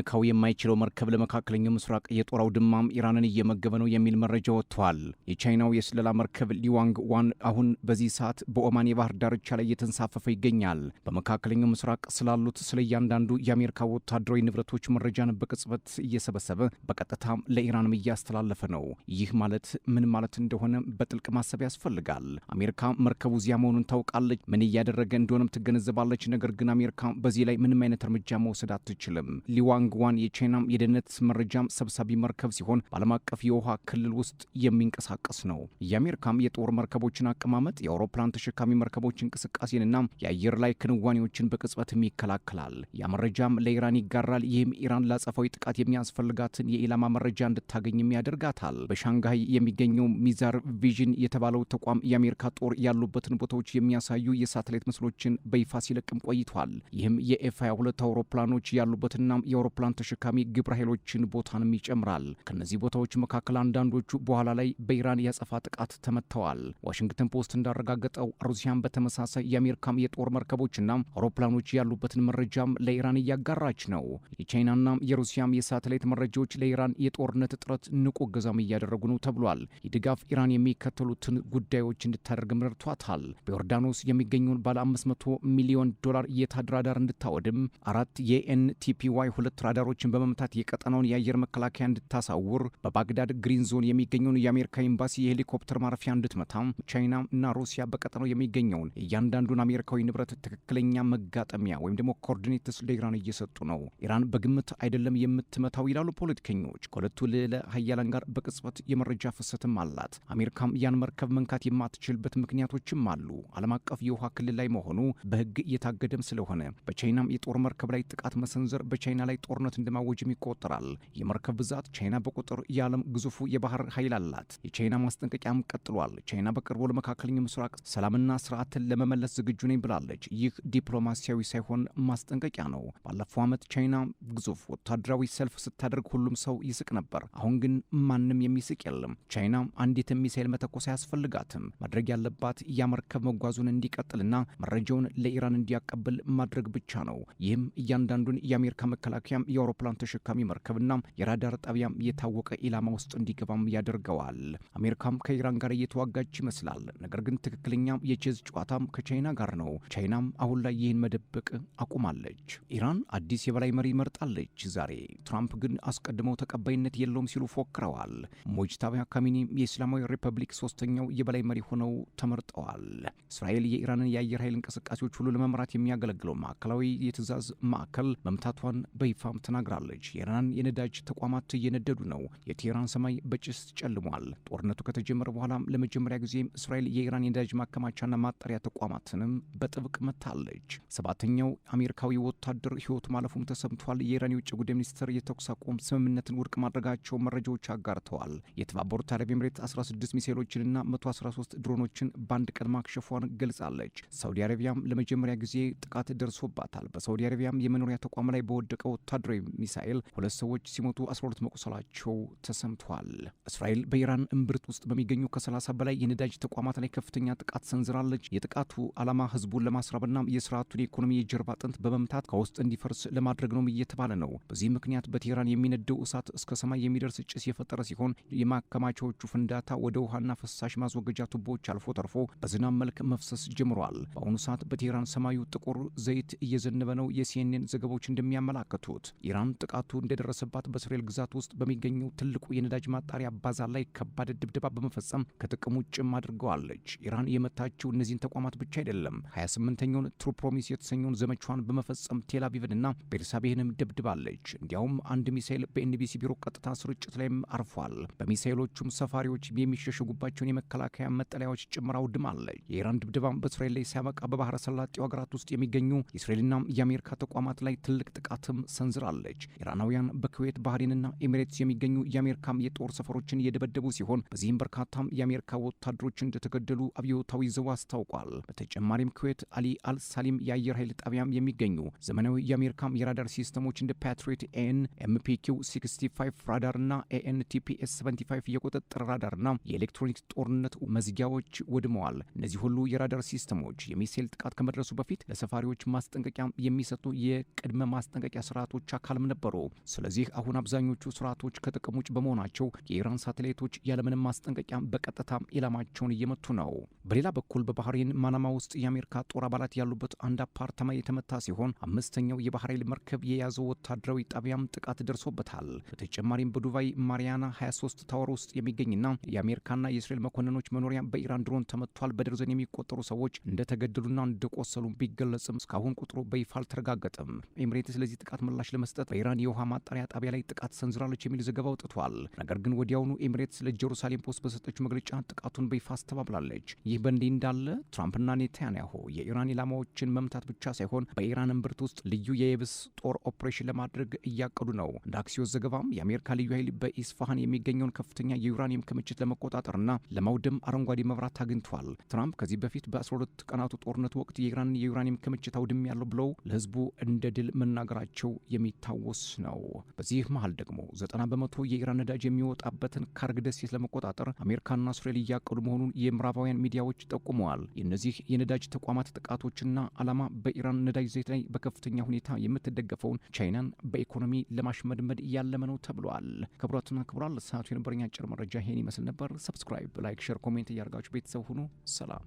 ሊነካው የማይችለው መርከብ ለመካከለኛው ምስራቅ የጦር አውድማም ኢራንን እየመገበ ነው የሚል መረጃ ወጥቷል። የቻይናው የስለላ መርከብ ሊዋንግ ዋን አሁን በዚህ ሰዓት በኦማን የባህር ዳርቻ ላይ እየተንሳፈፈ ይገኛል። በመካከለኛው ምስራቅ ስላሉት ስለ እያንዳንዱ የአሜሪካ ወታደራዊ ንብረቶች መረጃን በቅጽበት እየሰበሰበ በቀጥታም ለኢራንም እያስተላለፈ ነው። ይህ ማለት ምን ማለት እንደሆነ በጥልቅ ማሰብ ያስፈልጋል። አሜሪካ መርከቡ እዚያ መሆኑን ታውቃለች፣ ምን እያደረገ እንደሆነም ትገነዘባለች። ነገር ግን አሜሪካ በዚህ ላይ ምንም አይነት እርምጃ መውሰድ አትችልም። ሊዋንግ ዋን የቻይናም የደህንነት መረጃም ሰብሳቢ መርከብ ሲሆን በዓለም አቀፍ የውሃ ክልል ውስጥ የሚንቀሳቀስ ነው። የአሜሪካም የጦር መርከቦችን አቀማመጥ፣ የአውሮፕላን ተሸካሚ መርከቦች እንቅስቃሴንና የአየር ላይ ክንዋኔዎችን በቅጽበትም ይከላከላል። ያ መረጃም ለኢራን ይጋራል። ይህም ኢራን ላጸፋዊ ጥቃት የሚያስፈልጋትን የኢላማ መረጃ እንድታገኝም ያደርጋታል። በሻንጋይ የሚገኘው ሚዛር ቪዥን የተባለው ተቋም የአሜሪካ ጦር ያሉበትን ቦታዎች የሚያሳዩ የሳተላይት ምስሎችን በይፋ ሲለቅም ቆይቷል። ይህም የኤፍ-22 አውሮፕላኖች ያሉበትና የአውሮፕላን ተሸካሚ ግብረ ኃይሎችን ቦታንም ይጨምራል። ከነዚህ ቦታዎች መካከል አንዳንዶቹ በኋላ ላይ በኢራን ያጸፋ ጥቃት ተመተዋል። ዋሽንግተን ፖስት እንዳረጋገጠው ሩሲያን በተመሳሳይ የአሜሪካም የጦር መርከቦችና አውሮፕላኖች ያሉበትን መረጃም ለኢራን እያጋራች ነው። የቻይናና የሩሲያም የሳተላይት መረጃዎች ለኢራን የጦርነት እጥረት ንቁ እገዛም እያደረጉ ነው ተብሏል። ይህ ድጋፍ ኢራን የሚከተሉትን ጉዳዮች እንድታደርግም ረድቷታል። በዮርዳኖስ የሚገኘውን ባለ $500 ሚሊዮን የታድ ራዳር እንድታወድም፣ 4 የኤንቲፒዋይ 2 ራዳሮችን በመምታት የቀጠናውን የአየር መከላከያ እንድታሳውር፣ በባግዳድ ግሪን ዞን የሚገኘውን የአሜሪካ ኤምባሲ የሄሊኮፕተር ማረፊያ እንድትመታም፣ ቻይና እና ሩሲያ በቀጠናው የሚገኘውን እያንዳንዱን አሜሪካዊ ንብረት ትክክለኛ መጋጠሚያ ወይም ደግሞ ኮኦርዲኔትስ ለኢራን እየሰጡ ነው። ኢራን በግምት አይደለም የምትመታው ይላሉ ፖለቲከኞች። ከሁለቱ ልዕለ ሀያላን ጋር በቅጽበት የመረጃ ፍሰትም አላት። አሜሪካም ያን መርከብ መንካት የማትችልበት ምክንያቶችም አሉ። ዓለም አቀፍ የውሃ ክልል ላይ መሆኑ በሕግ እየታገደም ስለሆነ በቻይናም የጦር መርከብ ላይ ጥቃት መሰንዘር በቻይና ላይ ጦርነት እንደማወጅም ይቆጠራል። የመርከብ ብዛት ቻይና በቁጥር የዓለም ግዙፉ የባህር ኃይል አላት። የቻይና ማስጠንቀቂያም ቀጥሏል። ቻይና በቅርቡ ለመካከለኛው ምስራቅ ሰላምና ስርዓትን ለመመለስ ዝግጁ ነኝ ብላለች። ይህ ዲፕሎማሲያዊ ሳይሆን ማስጠንቀቂያ ነው። ባለፈው ዓመት ቻይና ግዙፍ ወታደራዊ ሰልፍ ስታደርግ ሁሉም ሰው ይስቅ ነበር። አሁን ግን ማንም የሚስቅ የለም። ቻይና አንዲት ሚሳኤል መተኮስ አያስፈልጋትም። ማድረግ ያለባት ያ መርከብ መጓዙን እንዲቀጥልና መረጃውን ለኢራን እንዲያቀብል ማድረግ ብቻ ነው። ይህም እያንዳንዱን የአሜሪካ መከላከያም የአውሮፕላን ተሸካሚ መርከብና የራዳር ጣቢያም የታወቀ ኢላማ ውስጥ እንዲገባም ያደርገዋል። አሜሪካም ከኢራን ጋር እየተዋጋች ይመስላል። ነገር ግን ትክክለኛ የቼዝ ጨዋታም ከቻይና ጋር ነው። ቻይናም አሁን ላይ ይህን መደበቅ አቁማለች። ኢራን አዲስ የበላይ መሪ መርጣለች ዛሬ። ትራምፕ ግን አስቀድመው ተቀባይነት የለውም ሲሉ ፎክረዋል። ሙጅታባ ካሚኒ የእስላማዊ ሪፐብሊክ 3ኛው የበላይ መሪ ሆነው ተመርጠዋል። እስራኤል የኢራንን የአየር ኃይል እንቅስቃሴዎች ሁሉ ለመምራት የሚያገለግለው ማዕከላዊ የትዕዛዝ ማዕከል መምታቷን በይፋም ተናግራለች። የኢራን የነዳጅ ተቋማት እየነደዱ ነው። የቴህራን ሰማይ በጭስ ጨልሟል። ጦርነቱ ከተጀመረ በኋላም ለመጀመሪያ ጊዜም እስራኤል የኢራን የነዳጅ ማከማቻና ማጣሪያ ተቋማትንም በጥብቅ መታለች። 7ኛው አሜሪካዊ ወታደር ሕይወቱ ማለፉም ተሰምቷል። የኢራን የውጭ ጉዳይ ሚኒስትር የተኩስ አቁም ስምምነትን ውድቅ ማድረጋቸው መረጃዎች አጋርተዋል። የተባበሩት አረብ ኤምሬት 16 ሚሳኤሎችንና 113 ድሮኖችን በአንድ ቀን ማክሸፏን ገልጻለች። ሳውዲ አረቢያም ለመጀመሪያ ጊዜ ጥቃት ደርሶባታል። በሳውዲ አረቢያም የመኖሪያ ተቋም ላይ በወደቀ ወታደራዊ ሚሳኤል 2 ሰዎች ሲሞቱ 12 መቁሰላቸው ተሰምቷል። እስራኤል በኢራን እምብርት ውስጥ በሚገኙ ከ30 በላይ የነዳጅ ተቋማት ላይ ከፍተኛ ጥቃት ሰንዝራለች። የጥቃቱ ዓላማ ህዝቡን ለማስራብና የስርዓቱን የኢኮኖሚ የጀርባ አጥንት በመምታት ከውስጥ እንዲፈርስ ለማድረግ ነው እየተባለ ነው። በዚህ ምክንያት በቴህራን የሚነደው እሳት እስከ ሰማይ የሚደርስ ጭስ የፈጠረ ሲሆን የማከማቻዎቹ ፍንዳታ ወደ ውሃና ፍሳሽ ማስወገጃ ቱቦዎች አልፎ ተርፎ በዝናብ መልክ መፍሰስ ጀምሯል። በአሁኑ ሰዓት በቴህራን ሰማዩ ጥቁር ዘይት እየዘነበ ነው። የሲኤንኤን ዘገባዎች እንደሚያመላክቱት ኢራን ጥቃቱ እንደደረሰባት በእስራኤል ግዛት ውስጥ በሚገኘው ትልቁ የነዳጅ ማጣሪያ ባዛር ላይ ከባድ ድብደባ በመፈጸም ከጥቅም ውጭም አድርገዋለች። ኢራን የመታችው እነዚህን ተቋማት ብቻ አይደለም። 28ኛውን ትሩ ፕሮሚስ የተሰኘውን ዘመቻዋን በመፈጸም ቴል አቪቭንና ቤርሳቤህንም ደብድባለች። እንዲያውም አንድ ሚሳኤል በኤንቢሲ ቢሮ ቀጥታ ስርጭት ላይም አርፏል። በሚሳኤሎቹም ሰፋሪዎች የሚሸሸጉባቸውን የመከላከያ መጠለያዎች ጭምር አውድማለች። የኢራን ድብደባም በእስራኤል ላይ ሲያበቃ በባህረ ሰላጤው ሀገራት ውስጥ የሚገኙ የእስራኤልና የአሜሪካ ተቋማት ላይ ትልቅ ጥቃትም ሰንዝራለች። ኢራናውያን በኩዌት ባህሬንና ኤሚሬትስ የሚገኙ የአሜሪካም የጦር ሰፈሮችን እየደበደቡ ሲሆን በዚህም በርካታም የአሜሪካ ወታደሮች እንደተገደሉ አብዮታዊ ዘቡ አስታውቋል። በተጨማሪም ኩዌት አሊ አልሳሊም የአየር ኃይል ጣቢያም የሚገኙ ዘመናዊ የአሜሪካም የራዳር ሲስተሞች እንደ ፓትሪዮት ኤን ኤምፒኪው 65 ራዳርና ኤኤንቲፒኤስ 75 የቁጥጥር ራዳርና የኤሌክትሮኒክስ ጦርነት መዝጊያዎች ወድመዋል። እነዚህ ሁሉ የራዳር ሲስተሞች የሚሳኤል ጥቃት ከመድረሱ በፊት ለሰፋሪዎች ማስጠንቀቂያ የሚሰጡ የቅድመ ማስጠንቀቂያ ስርዓቶች አካልም ነበሩ። ስለዚህ አሁን አብዛኞቹ ስርዓቶች ከጥቅም ውጭ በመሆናቸው የኢራን ሳተላይቶች ያለምንም ማስጠንቀቂያ በቀጥታም ኢላማቸውን እየመቱ ነው። በሌላ በኩል በባህሬን ማናማ ውስጥ የአሜሪካ ጦር አባላት ያሉበት አንድ አፓርታማ የተመታ ሲሆን 5ኛው የባህር ኃይል መርከብ የያዘው ወታደራዊ ጣቢያም ጥቃት ደርሶበታል። በተጨማሪም በዱባይ ማሪያና 23 ታወር ውስጥ የሚገኝና የአሜሪካና የእስራኤል መኮንኖች መኖሪያ በኢራን ድሮን ተመቷል። በደርዘን የሚቆጠሩ ሰዎች እንደተገደሉና እንደቆሰሉ ቢገለጽም እስካሁን ቁጥሩ በይፋ አልተረጋገጠም። ኤምሬትስ ለዚህ ጥቃት ምላሽ ለመስጠት በኢራን የውሃ ማጣሪያ ጣቢያ ላይ ጥቃት ሰንዝራለች የሚል ዘገባ አውጥቷል። ነገር ግን ወዲያውኑ ኤምሬትስ ለጀሩሳሌም ፖስት በሰጠችው መግለጫ ጥቃቱን በይፋ አስተባብላለች። ይህ በእንዲህ እንዳለ ትራምፕና ኔታንያሁ የኢራን ኢላማዎችን መምታት ብቻ ሳይሆን በኢራን እምብርት ውስጥ ልዩ የየብስ ጦር ኦፕሬሽን ለማድረግ እያቀዱ ነው። እንደ አክሲዮስ ዘገባም የአሜሪካ ልዩ ኃይል በኢስፋሃን የሚገኘውን ከፍተኛ የዩራኒየም ክምችት ለመቆጣጠርና ለማውደም አረንጓዴ መብራት አግኝቷል። ትራምፕ ከዚህ በፊት በ12 ቀናቱ ጦርነት ወቅት የኢራንን የዩራኒየም ክምችት አውድም ያለው ብለው ለህዝቡ እንደ ድል መናገራቸው የሚታወስ ነው። በዚህ መሃል ደግሞ 90 በመቶ የኢራን ነዳጅ የሚወጣበትን ካርግ ደሴት ለመቆጣጠር አሜሪካና እስራኤል እያቀዱ መሆኑን የምዕራባውያን ሚዲያዎች ጠቁመዋል። የእነዚህ የነዳጅ ተቋማት ጥቃቶችና ዓላማ በኢራን ነዳጅ ዘይት ላይ በከፍተኛ ሁኔታ የምትደገፈውን ቻይናን በኢኮኖሚ ለማሽመድመድ ያለመ ነው ተብሏል። ክቡራትና ክቡራን ለሰዓቱ የነበረኝ አጭር መረጃ ይሄን ይመስል ነበር። ሰብስክራይብ፣ ላይክ፣ ሼር፣ ኮሜንት እያደርጋችሁ ቤተሰብ ሁኑ። ሰላም።